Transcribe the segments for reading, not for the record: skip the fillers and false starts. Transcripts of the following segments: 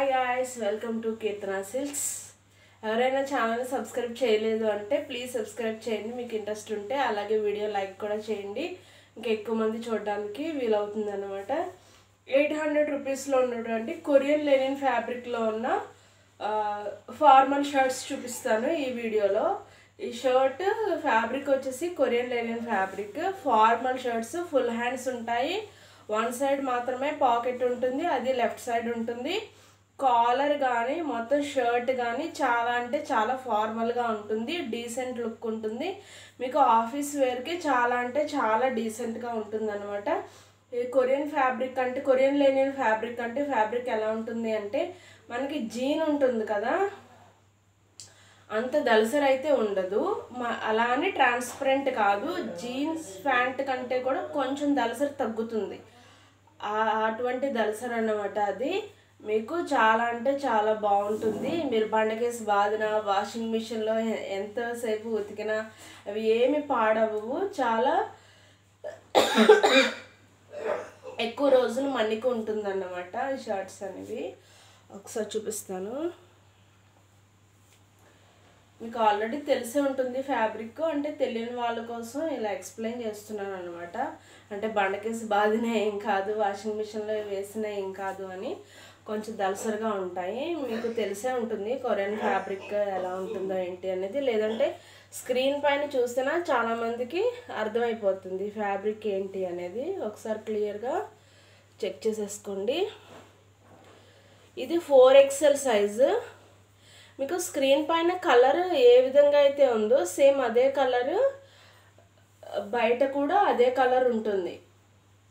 Hi guys, welcome to Keerthana silks. ఎవరైనా ఛానల్ని subscribe చేయలేదు అంటే ప్లీజ్ సబ్స్క్రైబ్ చేయండి, మీకు ఇంట్రెస్ట్ ఉంటే. అలాగే వీడియో లైక్ కూడా చేయండి, ఇంకా ఎక్కువ మంది చూడడానికి వీలవుతుంది అనమాట. 800 రూపీస్లో ఉన్నటువంటి కొరియన్ లెనిన్ ఫ్యాబ్రిక్లో ఉన్న ఫార్మల్ షర్ట్స్ చూపిస్తాను ఈ వీడియోలో. ఈ షర్ట్ ఫ్యాబ్రిక్ వచ్చేసి Korean linen fabric. Formal shirts full hands ఉంటాయి. వన్ సైడ్ మాత్రమే పాకెట్ ఉంటుంది, అది లెఫ్ట్ సైడ్ ఉంటుంది. కాలర్ కానీ మొత్తం షర్ట్ కానీ చాలా అంటే చాలా ఫార్మల్గా ఉంటుంది, డీసెంట్ లుక్ ఉంటుంది. మీకు ఆఫీస్ వేర్కి చాలా అంటే చాలా డీసెంట్గా ఉంటుంది అనమాట. ఈ కొరియన్ ఫ్యాబ్రిక్ అంటే కొరియన్ లెనిన్ ఫ్యాబ్రిక్ అంటే ఫ్యాబ్రిక్ ఎలా ఉంటుంది అంటే మనకి జీన్ ఉంటుంది కదా, అంత దళసరి అయితే ఉండదు. అలా అని ట్రాన్స్పరెంట్ కాదు, జీన్స్ ప్యాంట్ కంటే కూడా కొంచెం దళసరి తగ్గుతుంది. అటువంటి దళసరి అన్నమాట. అది మీకు చాలా అంటే చాలా బాగుంటుంది. మీరు బండకేసి బాదిన వాషింగ్ మిషన్లో ఎంతసేపు ఉతికినా అవి ఏమి పాడవు. చాలా ఎక్కువ రోజులు మన్నిక ఉంటుంది అన్నమాట ఈ షర్ట్స్ అనేవి. ఒకసారి చూపిస్తాను. మీకు ఆల్రెడీ తెలిసే ఉంటుంది ఫ్యాబ్రిక్, అంటే తెలియని వాళ్ళ కోసం ఇలా ఎక్స్ప్లెయిన్ చేస్తున్నాను అనమాట. అంటే బండకేసి బాదిన ఏం కాదు, వాషింగ్ మిషన్లో వేసిన ఏం కాదు అని. కొంచెం దళసరిగా ఉంటాయి. మీకు తెలిసే ఉంటుంది కొరియన్ ఫ్యాబ్రిక్ ఎలా ఉంటుందో ఏంటి అనేది. లేదంటే స్క్రీన్ పైన చూస్తేనే చాలామందికి అర్థమైపోతుంది ఫ్యాబ్రిక్ ఏంటి అనేది. ఒకసారి క్లియర్గా చెక్ చేసేసుకోండి. ఇది 4XL సైజు. మీకు స్క్రీన్ పైన కలర్ ఏ విధంగా అయితే ఉందో సేమ్ అదే కలర్ బయట కూడా అదే కలర్ ఉంటుంది.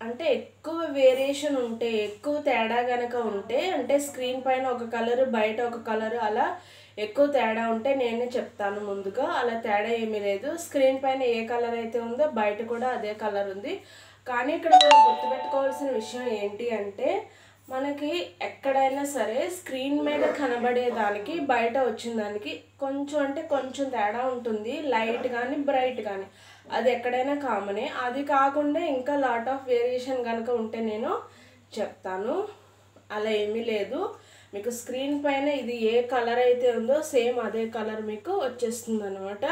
అంటే ఎక్కువ వేరియేషన్ ఉంటే, ఎక్కువ తేడా కనుక ఉంటే, అంటే స్క్రీన్ పైన ఒక కలర్ బయట ఒక కలర్ అలా ఎక్కువ తేడా ఉంటే నేనే చెప్తాను ముందుగా. అలా తేడా ఏమీ లేదు. స్క్రీన్ పైన ఏ కలర్ అయితే ఉందో బయట కూడా అదే కలర్ ఉంది. కానీ ఇక్కడ మనం గుర్తుపెట్టుకోవాల్సిన విషయం ఏంటి అంటే మనకి ఎక్కడైనా సరే స్క్రీన్ మీద కనబడేదానికి బయట వచ్చిన దానికి కొంచెం అంటే కొంచెం తేడా ఉంటుంది, లైట్ కానీ బ్రైట్ కానీ. అది ఎక్కడైనా కామనే. అది కాకుండా ఇంకా లాట్ ఆఫ్ వేరియేషన్ కనుక ఉంటే నేను చెప్తాను. అలా ఏమీ లేదు. మీకు స్క్రీన్ పైన ఇది ఏ కలర్ అయితే ఉందో సేమ్ అదే కలర్ మీకు వచ్చేస్తుంది అనమాట.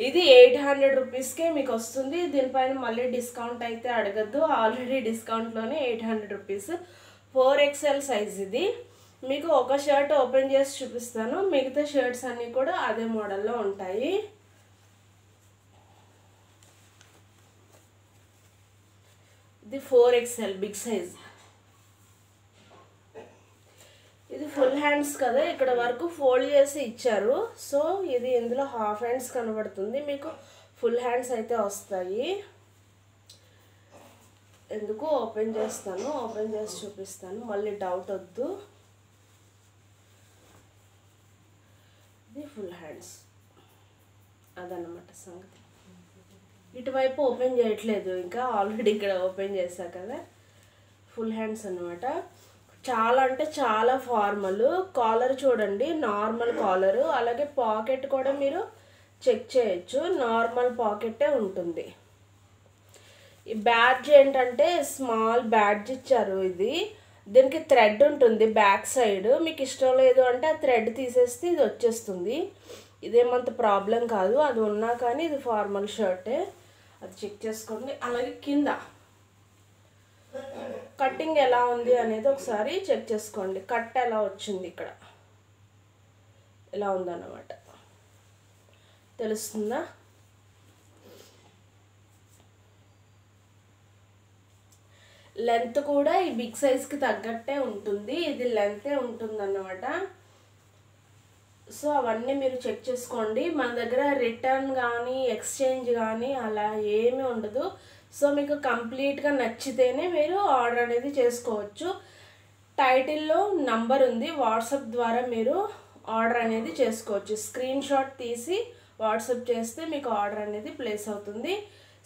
ఇది 800 రూపీస్కే మీకు వస్తుంది. దీనిపైన మళ్ళీ డిస్కౌంట్ అయితే అడగద్దు, ఆల్రెడీ డిస్కౌంట్లోనే 800 రూపీస్. 4XL సైజ్ ఇది. మీకు ఒక షర్ట్ ఓపెన్ చేసి చూపిస్తాను, మిగతా షర్ట్స్ అన్నీ కూడా అదే మోడల్లో ఉంటాయి. ఇది 4XL బిగ్ సైజ్. ఇది ఫుల్ హ్యాండ్స్ కదా, ఇక్కడ వరకు ఫోల్డ్ చేసి ఇచ్చారు. సో ఇది ఇందులో హాఫ్ హ్యాండ్స్ కనబడుతుంది, మీకు ఫుల్ హ్యాండ్స్ అయితే వస్తాయి. ఎందుకు ఓపెన్ చేస్తాను, ఓపెన్ చేసి చూపిస్తాను, మళ్ళీ డౌట్ వద్దు. ఇది ఫుల్ హ్యాండ్స్, అదన్నమాట సంగతి. ఇటువైపు ఓపెన్ చేయట్లేదు, ఇంకా ఆల్రెడీ ఇక్కడ ఓపెన్ చేశా కదా. ఫుల్ హ్యాండ్స్ అన్నమాట. చాలా అంటే చాలా ఫార్మల్. కాలర్ చూడండి, నార్మల్ కాలరు. అలాగే పాకెట్ కూడా మీరు చెక్ చేయొచ్చు, నార్మల్ పాకెట్టే ఉంటుంది. ఈ బ్యాడ్జ్ ఏంటంటే స్మాల్ బ్యాడ్జ్ ఇచ్చారు. ఇది దీనికి థ్రెడ్ ఉంటుంది బ్యాక్ సైడ్. మీకు ఇష్టం లేదు అంటే ఆ థ్రెడ్ తీసేస్తే ఇది వచ్చేస్తుంది. ఇదేమంత ప్రాబ్లం కాదు, అది ఉన్నా కానీ ఇది ఫార్మల్ షర్టే, అది చెక్ చేసుకోండి. అలాగే కింద కట్టింగ్ ఎలా ఉంది అనేది ఒకసారి చెక్ చేసుకోండి. కట్ ఎలా వచ్చింది, ఇక్కడ ఎలా ఉందన్నమాట, తెలుస్తుందా? లెంత్ కూడా ఈ బిగ్ సైజ్కి తగ్గట్టే ఉంటుంది, ఇది లెంతే ఉంటుందన్నమాట. సో అవన్నీ మీరు చెక్ చేసుకోండి. మన దగ్గర రిటర్న్ కానీ ఎక్స్చేంజ్ కానీ అలా ఏమీ ఉండదు. సో మీకు కంప్లీట్గా నచ్చితేనే మీరు ఆర్డర్ అనేది చేసుకోవచ్చు. టైటిల్లో నంబర్ ఉంది, వాట్సాప్ ద్వారా మీరు ఆర్డర్ అనేది చేసుకోవచ్చు. స్క్రీన్ షాట్ తీసి వాట్సాప్ చేస్తే మీకు ఆర్డర్ అనేది ప్లేస్ అవుతుంది.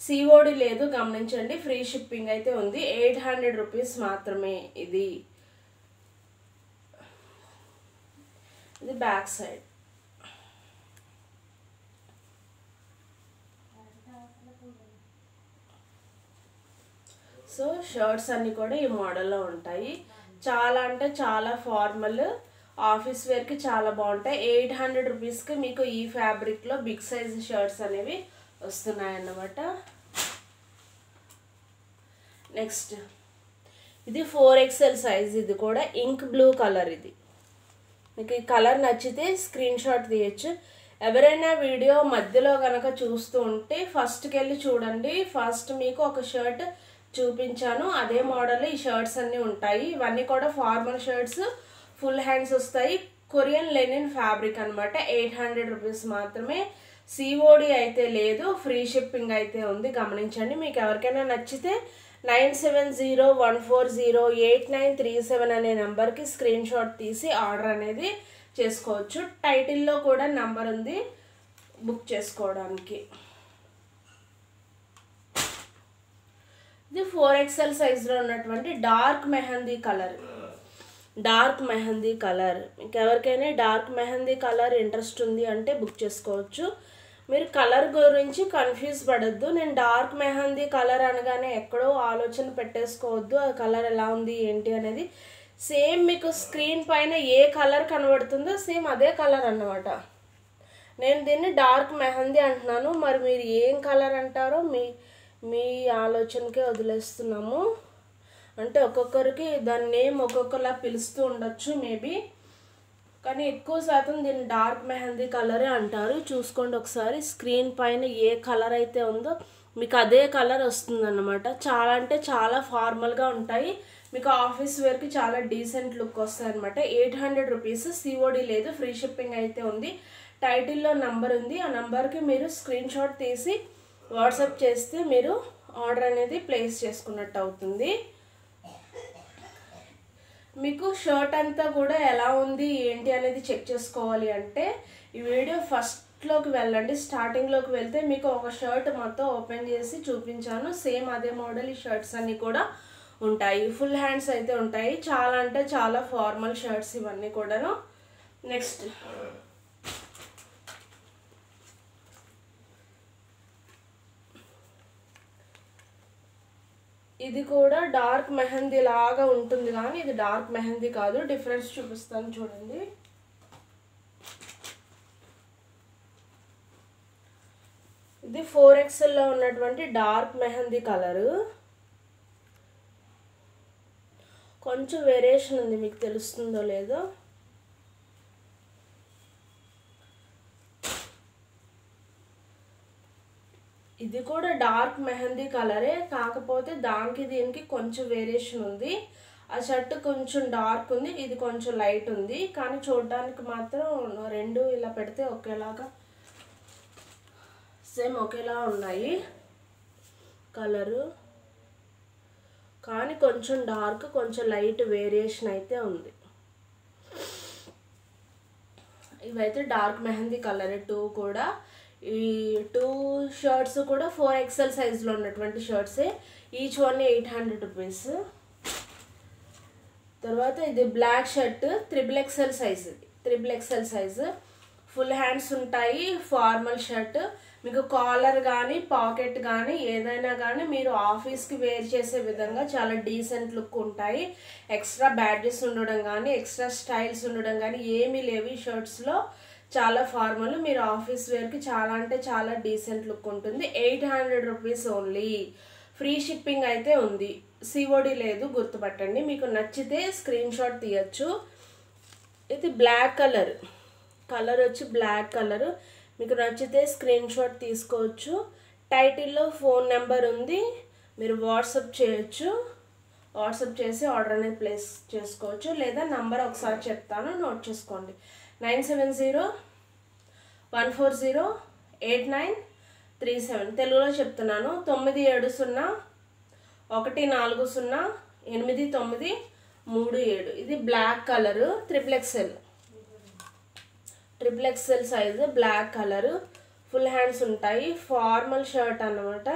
COD లేదు, గమనించండి. ఫ్రీ షిప్పింగ్ అయితే ఉంది. 800 రూపీస్ మాత్రమే. ఇది బ్యాక్ సైడ్. సో షర్ట్స్ అన్నీ కూడా ఈ మోడల్లో ఉంటాయి. చాలా అంటే చాలా ఫార్మల్, ఆఫీస్ వేర్కి చాలా బాగుంటాయి. 800 రూపీస్కి మీకు ఈ ఫ్యాబ్రిక్లో బిగ్ సైజ్ షర్ట్స్ అనేవి వస్తున్నాయన్నమాట. నెక్స్ట్ ఇది 4XL సైజ్, ఇది కూడా ఇంక్ బ్లూ కలర్. ఇది మీకు ఈ కలర్ నచ్చితే స్క్రీన్ షాట్ తీయచ్చు. ఎవరైనా వీడియో మధ్యలో కనుక చూస్తూ ఉంటే ఫస్ట్కి వెళ్ళి చూడండి. ఫస్ట్ మీకు ఒక షర్ట్ చూపించాను, అదే మోడల్ ఈ షర్ట్స్ అన్నీ ఉంటాయి. ఇవన్నీ కూడా ఫార్మల్ షర్ట్స్, ఫుల్ హ్యాండ్స్ వస్తాయి. కొరియన్ లెనిన్ ఫ్యాబ్రిక్ అనమాట. 800 రూపీస్ మాత్రమే. సిఓడి అయితే లేదు, ఫ్రీ షిప్పింగ్ అయితే ఉంది, గమనించండి. మీకు ఎవరికైనా నచ్చితే 9701408937 అనే నెంబర్కి స్క్రీన్ షాట్ తీసి ఆర్డర్ అనేది చేసుకోవచ్చు. టైటిల్లో కూడా నంబర్ ఉంది బుక్ చేసుకోవడానికి. ఇది 4XL సైజ్లో ఉన్నటువంటి dark mehndi colour. Dark mehndi colour మీకు ఎవరికైనా డార్క్ మెహందీ కలర్ ఇంట్రెస్ట్ ఉంది అంటే బుక్ చేసుకోవచ్చు. మీరు కలర్ గురించి కన్ఫ్యూజ్ పడద్దు. నేను డార్క్ మెహందీ కలర్ అనగానే ఎక్కడో ఆలోచన పెట్టేసుకోవద్దు, ఆ కలర్ ఎలా ఉంది ఏంటి అనేది. సేమ్ మీకు స్క్రీన్ పైన ఏ కలర్ కనబడుతుందో సేమ్ అదే కలర్ అన్నమాట. నేను దీన్ని డార్క్ మెహందీ అంటున్నాను, మరి మీరు ఏం కలర్ అంటారో మీ ఆలోచనకే వదిలేస్తున్నాము. అంటే ఒక్కొక్కరికి దాని నేమ్ ఒక్కొక్కలా పిలుస్తూ ఉండొచ్చు మేబీ, కానీ ఎక్కువ శాతం దీన్ని డార్క్ మెహందీ కలరే అంటారు. చూసుకోండి ఒకసారి, స్క్రీన్ పైన ఏ కలర్ అయితే ఉందో మీకు అదే కలర్ వస్తుందన్నమాట. చాలా అంటే చాలా ఫార్మల్గా ఉంటాయి. మీకు ఆఫీస్ వేర్కి చాలా డీసెంట్ లుక్ వస్తాయి అనమాట. 800 రూపీస్, సిఓడి లేదు, ఫ్రీ షిప్పింగ్ అయితే ఉంది. టైటిల్లో నంబర్ ఉంది, ఆ నంబర్కి మీరు స్క్రీన్ షాట్ తీసి వాట్సాప్ చేస్తే మీరు ఆర్డర్ అనేది ప్లేస్ చేసుకున్నట్టు అవుతుంది. మీకు షర్ట్ అంతా కూడా ఎలా ఉంది ఏంటి అనేది చెక్ చేసుకోవాలి అంటే ఈ వీడియో ఫస్ట్లోకి వెళ్ళండి. స్టార్టింగ్లోకి వెళ్తే మీకు ఒక షర్ట్ మొత్తం ఓపెన్ చేసి చూపించాను. సేమ్ అదే మోడల్ ఈ షర్ట్స్ అన్నీ కూడా ఉంటాయి. ఫుల్ హ్యాండ్స్ అయితే ఉంటాయి. చాలా అంటే చాలా ఫార్మల్ షర్ట్స్ ఇవన్నీ కూడాను. నెక్స్ట్ ఇది కూడా డార్క్ మెహందీ లాగా ఉంటుంది, కానీ ఇది డార్క్ మెహందీ కాదు. డిఫరెన్స్ చూపిస్తాను చూడండి. ఇది 4XLలో ఉన్నటువంటి డార్క్ మెహందీ కలరు. కొంచెం వేరియేషన్ ఉంది, మీకు తెలుస్తుందో లేదో. ఇది కూడా డార్క్ మెహందీ కలరే, కాకపోతే దానికి దీనికి కొంచెం వేరియేషన్ ఉంది. ఆ షర్ట్ కొంచెం డార్క్ ఉంది, ఇది కొంచెం లైట్ ఉంది, కానీ చూడడానికి మాత్రం రెండు ఇలా పెడితే ఒకేలాగా సేమ్ ఒకేలా ఉన్నాయి కలరు, కానీ కొంచెం డార్క్ కొంచెం లైట్ వేరియేషన్ అయితే ఉంది. ఇవైతే డార్క్ మెహందీ కలరే. కూడా ఈ 2 షర్ట్స్ కూడా 4XL సైజ్లో ఉన్నటువంటి షర్ట్సే. Each one 800 rupees. తర్వాత ఇది black shirt, XXL size. XXL size, full hands ఉంటాయి, ఫార్మల్ షర్ట్. మీకు కాలర్ కానీ పాకెట్ కానీ ఏదైనా కానీ మీరు ఆఫీస్కి వేర్ చేసే విధంగా చాలా డీసెంట్ లుక్ ఉంటాయి. ఎక్స్ట్రా బ్యాడ్జెస్ ఉండడం కానీ ఎక్స్ట్రా స్టైల్స్ ఉండడం కానీ ఏమీ లేవు ఈ షర్ట్స్లో. చాలా ఫార్మల్, మీరు ఆఫీస్ వేర్కి చాలా అంటే చాలా డీసెంట్ లుక్ ఉంటుంది. 800 రూపీస్ ఓన్లీ. ఫ్రీ షిప్పింగ్ అయితే ఉంది, సిఓడి లేదు, గుర్తుపట్టండి. మీకు నచ్చితే స్క్రీన్ షాట్ తీయచ్చు. ఇది బ్లాక్ కలర్, కలర్ వచ్చి బ్లాక్ కలర్. మీకు నచ్చితే స్క్రీన్ షాట్ తీసుకోవచ్చు. టైటిల్లో ఫోన్ నెంబర్ ఉంది, మీరు వాట్సాప్ చేయొచ్చు. వాట్సాప్ చేసి ఆర్డర్ అనేది ప్లేస్ చేసుకోవచ్చు. లేదా నంబర్ ఒకసారి చెప్తాను, నోట్ చేసుకోండి. 9701408937. తెలుగులో చెప్తున్నాను. 9701408937. ఇది black colour, XXL size, black colour, full hands ఉంటాయి, ఫార్మల్ షర్ట్ అన్నమాట.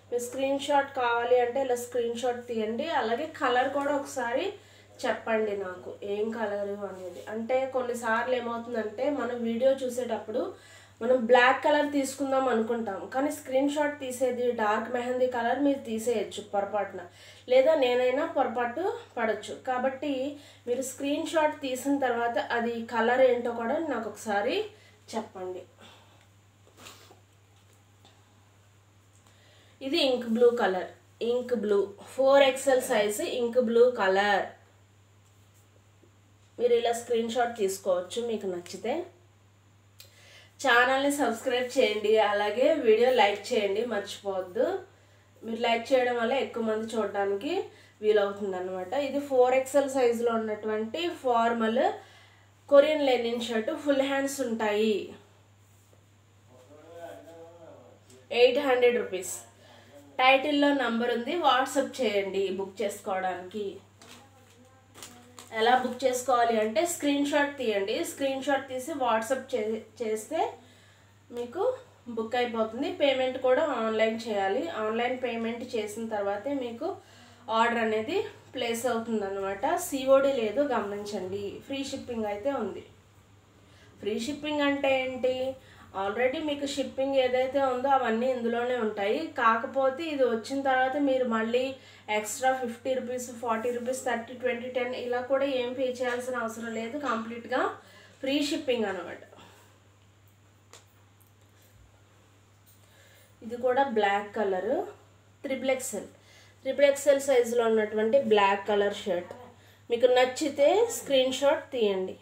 మీరు స్క్రీన్ షాట్ కావాలి అంటే ఇలా స్క్రీన్ షాట్ తీయండి. అలాగే కలర్ కూడా ఒకసారి చెప్పండి నాకు ఏం కలరు అనేది. అంటే కొన్నిసార్లు ఏమవుతుందంటే మనం వీడియో చూసేటప్పుడు మనం బ్లాక్ కలర్ తీసుకుందాం అనుకుంటాం, కానీ స్క్రీన్ షాట్ తీసేది డార్క్ మెహందీ కలర్ మీరు తీసేయచ్చు పొరపాటున, లేదా నేనైనా పొరపాటు పడవచ్చు. కాబట్టి మీరు స్క్రీన్ షాట్ తీసిన తర్వాత అది కలర్ ఏంటో కూడా నాకు ఒకసారి చెప్పండి. ఇది ink blue colour, ink blue 4XL size ink blue colour. మీరు ఇలా స్క్రీన్ షాట్ తీసుకోవచ్చు మీకు నచ్చితే. ఛానల్ని సబ్స్క్రైబ్ చేయండి, అలాగే వీడియో లైక్ చేయండి మర్చిపోవద్దు. మీరు లైక్ చేయడం వల్ల ఎక్కువ మంది చూడడానికి వీలవుతుంది అనమాట. ఇది 4XL సైజులో ఉన్నటువంటి formal Korean linen shirt, full hands ఉంటాయి. 800 రూపీస్. టైటిల్లో నంబర్ ఉంది, వాట్సాప్ చేయండి బుక్ చేసుకోవడానికి. ఎలా బుక్ చేసుకోవాలి అంటే స్క్రీన్ షాట్ తీయండి, స్క్రీన్ షాట్ తీసి వాట్సాప్ చేస్తే మీకు బుక్ అయిపోతుంది. పేమెంట్ కూడా ఆన్లైన్ చేయాలి. ఆన్లైన్ పేమెంట్ చేసిన తర్వాతే మీకు ఆర్డర్ అనేది ప్లేస్ అవుతుంది అనమాట. సిఓడి లేదు, గమనించండి. ఫ్రీ షిప్పింగ్ అయితే ఉంది. ఫ్రీ షిప్పింగ్ అంటే ఏంటి, ఆల్రెడీ మీకు షిప్పింగ్ ఏదైతే ఉందో అవన్నీ ఇందులోనే ఉంటాయి. కాకపోతే ఇది వచ్చిన తర్వాత మీరు మళ్ళీ ఎక్స్ట్రా 50 రూపీస్, 40 రూపీస్, 30, 20, 10 ఇలా కూడా ఏం పే చేయాల్సిన అవసరం లేదు. కంప్లీట్గా ఫ్రీ షిప్పింగ్ అనమాట. ఇది కూడా బ్లాక్ కలర్, XXL సైజులో ఉన్నటువంటి బ్లాక్ కలర్ షర్ట్. మీకు నచ్చితే స్క్రీన్ షాట్ తీయండి.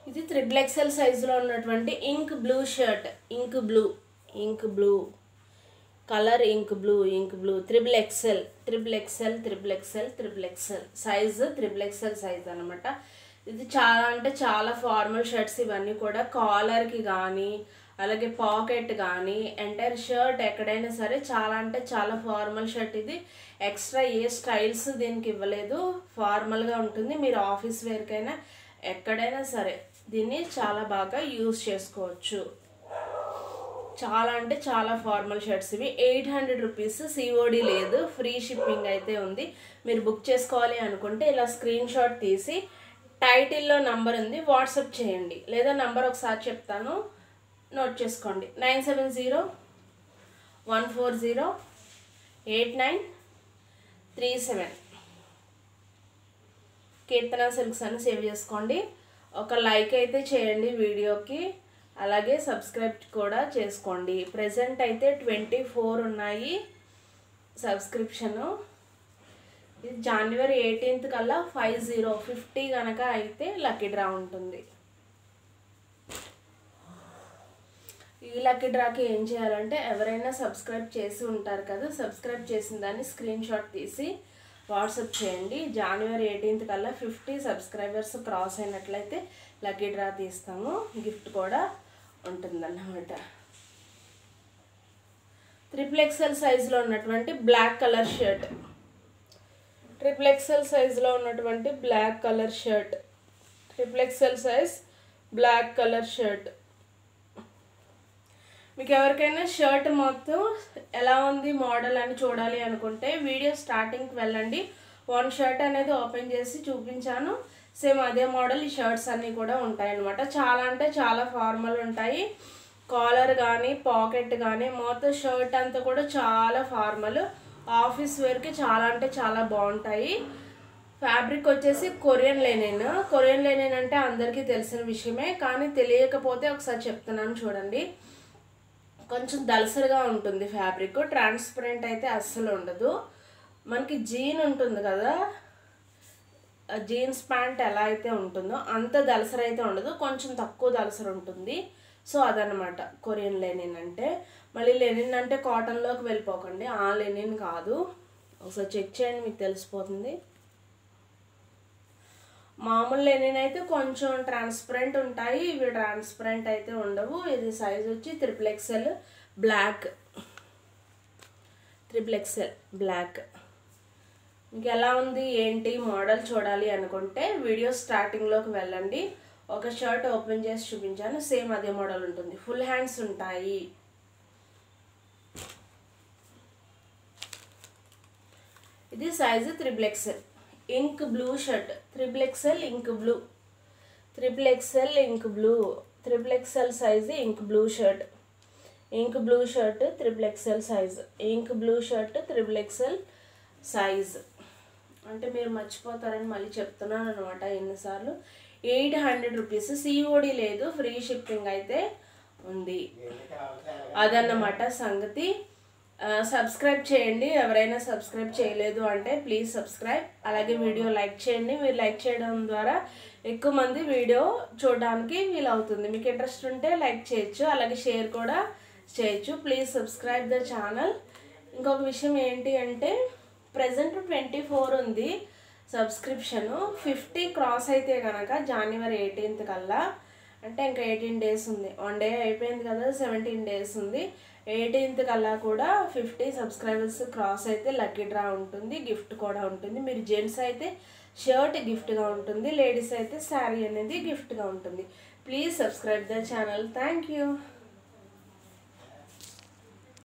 ఇది XXL సైజులో ఉన్నటువంటి ink blue shirt, ink blue colour, ink blue XXL size, XXL size అనమాట. ఇది చాలా అంటే చాలా ఫార్మల్ షర్ట్స్ ఇవన్నీ కూడా. కాలర్కి కానీ అలాగే పాకెట్ కానీ ఎంటైర్ షర్ట్ ఎక్కడైనా సరే చాలా అంటే చాలా ఫార్మల్ షర్ట్. ఇది ఎక్స్ట్రా ఏ స్టైల్స్ దీనికి ఇవ్వలేదు, ఫార్మల్గా ఉంటుంది. మీరు ఆఫీస్ వేర్కైనా ఎక్కడైనా సరే దీన్ని చాలా బాగా యూజ్ చేసుకోవచ్చు. చాలా అంటే చాలా ఫార్మల్ షర్ట్స్ ఇవి. 800 రూపీస్. సిఓడి లేదు, ఫ్రీ షిప్పింగ్ అయితే ఉంది. మీరు బుక్ చేసుకోవాలి అనుకుంటే ఇలా స్క్రీన్ షాట్ తీసి టైటిల్లో నంబర్ ఉంది, వాట్సాప్ చేయండి. లేదా నంబర్ ఒకసారి చెప్తాను, నోట్ చేసుకోండి. 970-140-8937. కీర్తన సిల్క్స్ అని సేవ్ చేసుకోండి. ఒక లైక్ అయితే చేయండి వీడియోకి, అలాగే సబ్స్క్రైబ్ కూడా చేసుకోండి. ప్రెజెంట్ అయితే 24 ఉన్నాయి సబ్స్క్రిప్షను. ఇది January 18th కల్లా 50 కనుక అయితే లక్కీ డ్రా ఉంటుంది. ఈ లక్కీ డ్రాకి ఏం చేయాలంటే ఎవరైనా సబ్స్క్రైబ్ చేసి ఉంటారు కదా, సబ్స్క్రైబ్ చేసిన దాన్ని స్క్రీన్ షాట్ తీసి వాట్సాప్ చేయండి. January 18th కల్లా 50 సబ్స్క్రైబర్స్ క్రాస్ అయినట్లయితే లక్కీ డ్రా తీస్తాము, గిఫ్ట్ కూడా ఉంటుందన్నమాట. XXL సైజులో ఉన్నటువంటి బ్లాక్ కలర్ షర్ట్, XXL సైజులో ఉన్నటువంటి black colour shirt, XXL size black colour shirt. మీకు ఎవరికైనా షర్ట్ మొత్తం ఎలా ఉంది మోడల్ అని చూడాలి అనుకుంటే వీడియో స్టార్టింగ్కి వెళ్ళండి. వన్ షర్ట్ అనేది ఓపెన్ చేసి చూపించాను, సేమ్ అదే మోడల్ ఈ షర్ట్స్ అన్నీ కూడా ఉంటాయన్నమాట. చాలా అంటే చాలా ఫార్మల్ ఉంటాయి. కాలర్ కానీ పాకెట్ కానీ మొత్తం షర్ట్ అంతా కూడా చాలా ఫార్మల్. ఆఫీస్ వేర్కి చాలా అంటే చాలా బాగుంటాయి. ఫ్యాబ్రిక్ వచ్చేసి కొరియన్ లెనిన్ అంటే అందరికీ తెలిసిన విషయమే, కానీ తెలియకపోతే ఒకసారి చెప్తున్నాను చూడండి. కొంచెం దలసరిగా ఉంటుంది ఫ్యాబ్రిక్, ట్రాన్స్పరెంట్ అయితే అస్సలు ఉండదు. మనకి జీన్ ఉంటుంది కదా, జీన్స్ ప్యాంట్ ఎలా అయితే ఉంటుందో అంత దలసరి అయితే ఉండదు, కొంచెం తక్కువ దలసరి ఉంటుంది. సో అదనమాట కొరియన్ లెనిన్ అంటే. మళ్ళీ లెనిన్ అంటే కాటన్లోకి వెళ్ళిపోకండి, ఆ లెనిన్ కాదు. ఒకసారి చెక్ చేయండి మీకు తెలిసిపోతుంది. మామూలు లెనిన్ అయితే కొంచెం ట్రాన్స్పరెంట్ ఉంటాయి, ఇవి ట్రాన్స్పరెంట్ అయితే ఉండవు. ఇది సైజ్ వచ్చి XXL బ్లాక్. మీకు ఎలా ఉంది ఏంటి మోడల్ చూడాలి అనుకుంటే వీడియో స్టార్టింగ్లోకి వెళ్ళండి. ఒక షర్ట్ ఓపెన్ చేసి చూపించాను, సేమ్ అదే మోడల్ ఉంటుంది. ఫుల్ హ్యాండ్స్ ఉంటాయి. ఇది size XXL ink blue shirt, XXL ink blue, XXL ink blue, XXL size ink blue shirt, ink blue shirt XXL size, ink blue shirt XXL size. అంటే మీరు మర్చిపోతారని మళ్ళీ చెప్తున్నాను అనమాట ఎన్నిసార్లు. 800 రూపీస్, సిఓడి లేదు, ఫ్రీ షిప్పింగ్ అయితే ఉంది. అదన్నమాట సంగతి. సబ్స్క్రైబ్ చేయండి, ఎవరైనా సబ్స్క్రైబ్ చేయలేదు అంటే ప్లీజ్ సబ్స్క్రైబ్. అలాగే వీడియో లైక్ చేయండి, మీరు లైక్ చేయడం ద్వారా ఎక్కువ మంది వీడియో చూడడానికి వీలవుతుంది. మీకు ఇంట్రెస్ట్ ఉంటే లైక్ చేయొచ్చు, అలాగే షేర్ కూడా చేయొచ్చు. Please subscribe the channel. ఇంకొక విషయం ఏంటి అంటే ప్రజెంట్ 24 ఉంది సబ్స్క్రిప్షను. 50 క్రాస్ అయితే కనుక January 18th కల్లా, అంటే ఇంకా 18 డేస్ ఉంది. 1 డే అయిపోయింది కదా, 17 డేస్ ఉంది. 18th కల్లా కూడా 50 సబ్స్క్రైబర్స్ క్రాస్ అయితే లక్కీ డ్రా ఉంటుంది, గిఫ్ట్ కూడా ఉంటుంది. మీరు జెంట్స్ అయితే షర్ట్ గిఫ్ట్గా ఉంటుంది, లేడీస్ అయితే శారీ అనేది గిఫ్ట్గా ఉంటుంది. Please subscribe the channel. Thank you.